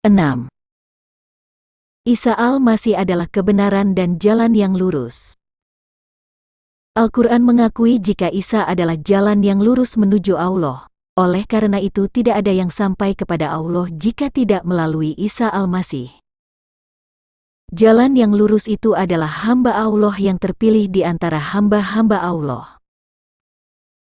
6. Isa Al-Masih adalah kebenaran dan jalan yang lurus. Al-Quran mengakui jika Isa adalah jalan yang lurus menuju Allah. Oleh karena itu tidak ada yang sampai kepada Allah jika tidak melalui Isa Al-Masih. Jalan yang lurus itu adalah hamba Allah yang terpilih di antara hamba-hamba Allah.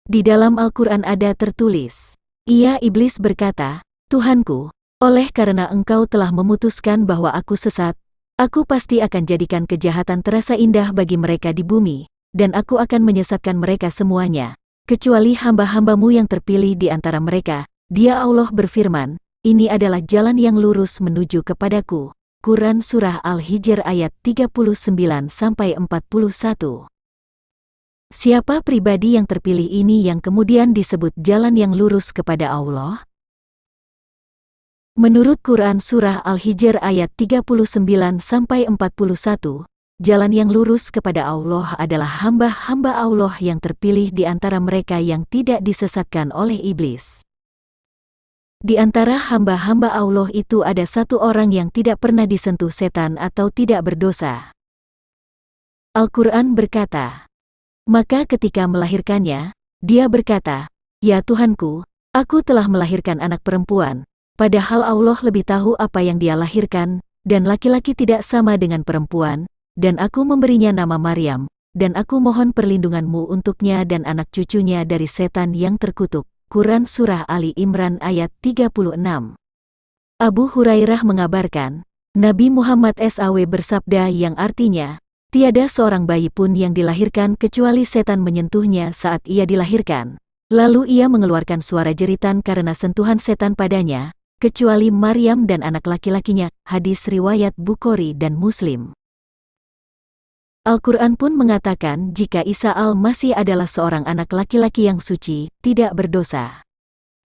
Di dalam Al-Quran ada tertulis, Iblis berkata, Tuhanku, oleh karena engkau telah memutuskan bahwa aku sesat, aku pasti akan jadikan kejahatan terasa indah bagi mereka di bumi, dan aku akan menyesatkan mereka semuanya, kecuali hamba-hambamu yang terpilih di antara mereka. Dia Allah berfirman, ini adalah jalan yang lurus menuju kepadaku. Quran Surah Al-Hijr ayat 39-41. Siapa pribadi yang terpilih ini yang kemudian disebut jalan yang lurus kepada Allah? Menurut Quran Surah Al-Hijr ayat 39-41, jalan yang lurus kepada Allah adalah hamba-hamba Allah yang terpilih di antara mereka yang tidak disesatkan oleh iblis. Di antara hamba-hamba Allah itu ada satu orang yang tidak pernah disentuh setan atau tidak berdosa. Al-Quran berkata, maka ketika melahirkannya, dia berkata, Ya Tuhanku, aku telah melahirkan anak perempuan. Padahal Allah lebih tahu apa yang dia lahirkan, dan laki-laki tidak sama dengan perempuan, dan aku memberinya nama Maryam, dan aku mohon perlindunganmu untuknya dan anak cucunya dari setan yang terkutuk. Quran Surah Ali Imran ayat 36. Abu Hurairah mengabarkan, Nabi Muhammad SAW bersabda yang artinya, tiada seorang bayi pun yang dilahirkan kecuali setan menyentuhnya saat ia dilahirkan. Lalu ia mengeluarkan suara jeritan karena sentuhan setan padanya, kecuali Maryam dan anak laki-lakinya. Hadis riwayat Bukhari dan Muslim. Al-Quran pun mengatakan jika Isa Al-Masih adalah seorang anak laki-laki yang suci, tidak berdosa.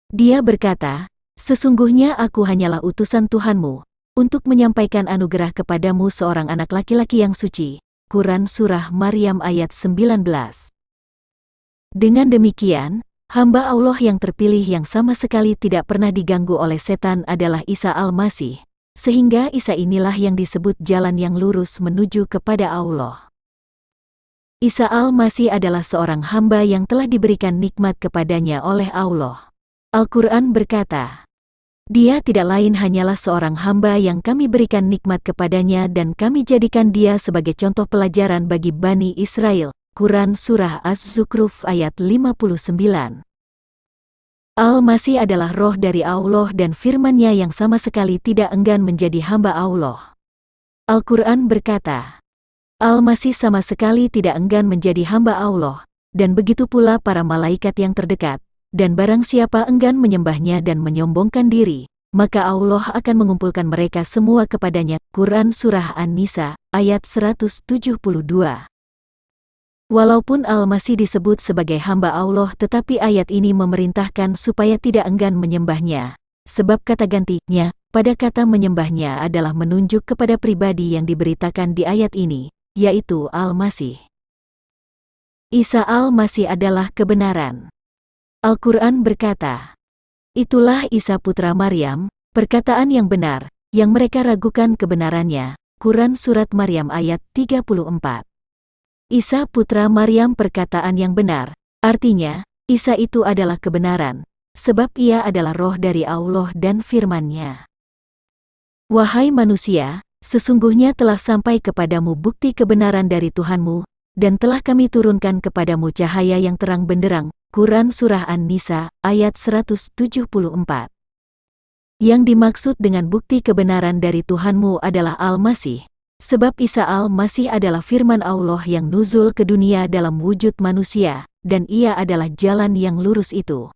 Dia berkata, sesungguhnya aku hanyalah utusan Tuhanmu, untuk menyampaikan anugerah kepadamu seorang anak laki-laki yang suci. Quran Surah Maryam ayat 19. Dengan demikian, hamba Allah yang terpilih yang sama sekali tidak pernah diganggu oleh setan adalah Isa Al-Masih, sehingga Isa inilah yang disebut jalan yang lurus menuju kepada Allah. Isa Al-Masih adalah seorang hamba yang telah diberikan nikmat kepadanya oleh Allah. Al-Quran berkata, dia tidak lain hanyalah seorang hamba yang kami berikan nikmat kepadanya dan kami jadikan dia sebagai contoh pelajaran bagi Bani Israel. Quran Surah Az-Zukhruf ayat 59. Al-Masih adalah roh dari Allah dan firman-Nya yang sama sekali tidak enggan menjadi hamba Allah. Al-Quran berkata, Al-Masih sama sekali tidak enggan menjadi hamba Allah, dan begitu pula para malaikat yang terdekat, dan barang siapa enggan menyembahnya dan menyombongkan diri, maka Allah akan mengumpulkan mereka semua kepadanya. Quran Surah An-Nisa ayat 172. Walaupun Al-Masih disebut sebagai hamba Allah tetapi ayat ini memerintahkan supaya tidak enggan menyembahnya. Sebab kata gantinya pada kata menyembahnya adalah menunjuk kepada pribadi yang diberitakan di ayat ini, yaitu Al-Masih. Isa Al-Masih adalah kebenaran. Al-Quran berkata, itulah Isa putra Maryam, perkataan yang benar, yang mereka ragukan kebenarannya. Quran Surat Maryam ayat 34. Isa putra Maryam perkataan yang benar, artinya, Isa itu adalah kebenaran, sebab ia adalah roh dari Allah dan firman-Nya. Wahai manusia, sesungguhnya telah sampai kepadamu bukti kebenaran dari Tuhanmu, dan telah kami turunkan kepadamu cahaya yang terang benderang. Quran Surah An-Nisa ayat 174. Yang dimaksud dengan bukti kebenaran dari Tuhanmu adalah Al-Masih. Sebab Isa Al-Masih adalah firman Allah yang nuzul ke dunia dalam wujud manusia, dan ia adalah jalan yang lurus itu.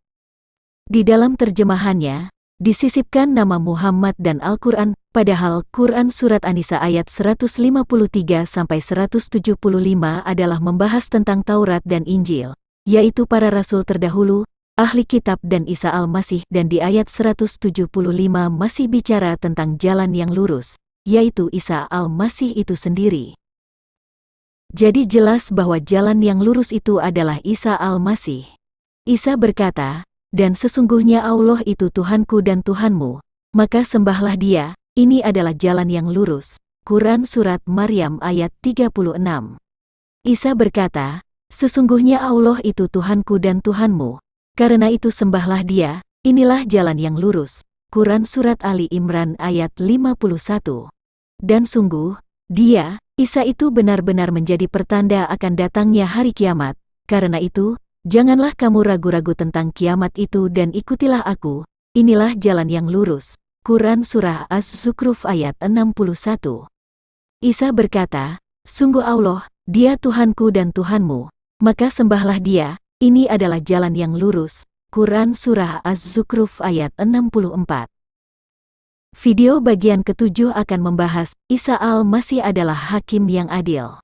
Di dalam terjemahannya, disisipkan nama Muhammad dan Al-Quran, padahal Quran Surat An-Nisa ayat 153-175 adalah membahas tentang Taurat dan Injil, yaitu para rasul terdahulu, ahli kitab dan Isa Al-Masih, dan di ayat 175 masih bicara tentang jalan yang lurus, yaitu Isa Al-Masih itu sendiri. Jadi jelas bahwa jalan yang lurus itu adalah Isa Al-Masih. Isa berkata, dan sesungguhnya Allah itu Tuhanku dan Tuhanmu, maka sembahlah Dia, ini adalah jalan yang lurus. Quran Surat Maryam ayat 36. Isa berkata, sesungguhnya Allah itu Tuhanku dan Tuhanmu. Karena itu sembahlah Dia, inilah jalan yang lurus. Quran Surat Ali Imran ayat 51. Dan sungguh, Dia, Isa itu benar-benar menjadi pertanda akan datangnya hari kiamat. Karena itu, janganlah kamu ragu-ragu tentang kiamat itu dan ikutilah aku, inilah jalan yang lurus. Quran Surah Az-Zukhruf ayat 61. Isa berkata, sungguh Allah, Dia Tuhanku dan Tuhanmu, maka sembahlah Dia, ini adalah jalan yang lurus. Quran Surah Az-Zukhruf ayat 64. Video bagian ke-7 akan membahas, Isa al-Masih adalah hakim yang adil.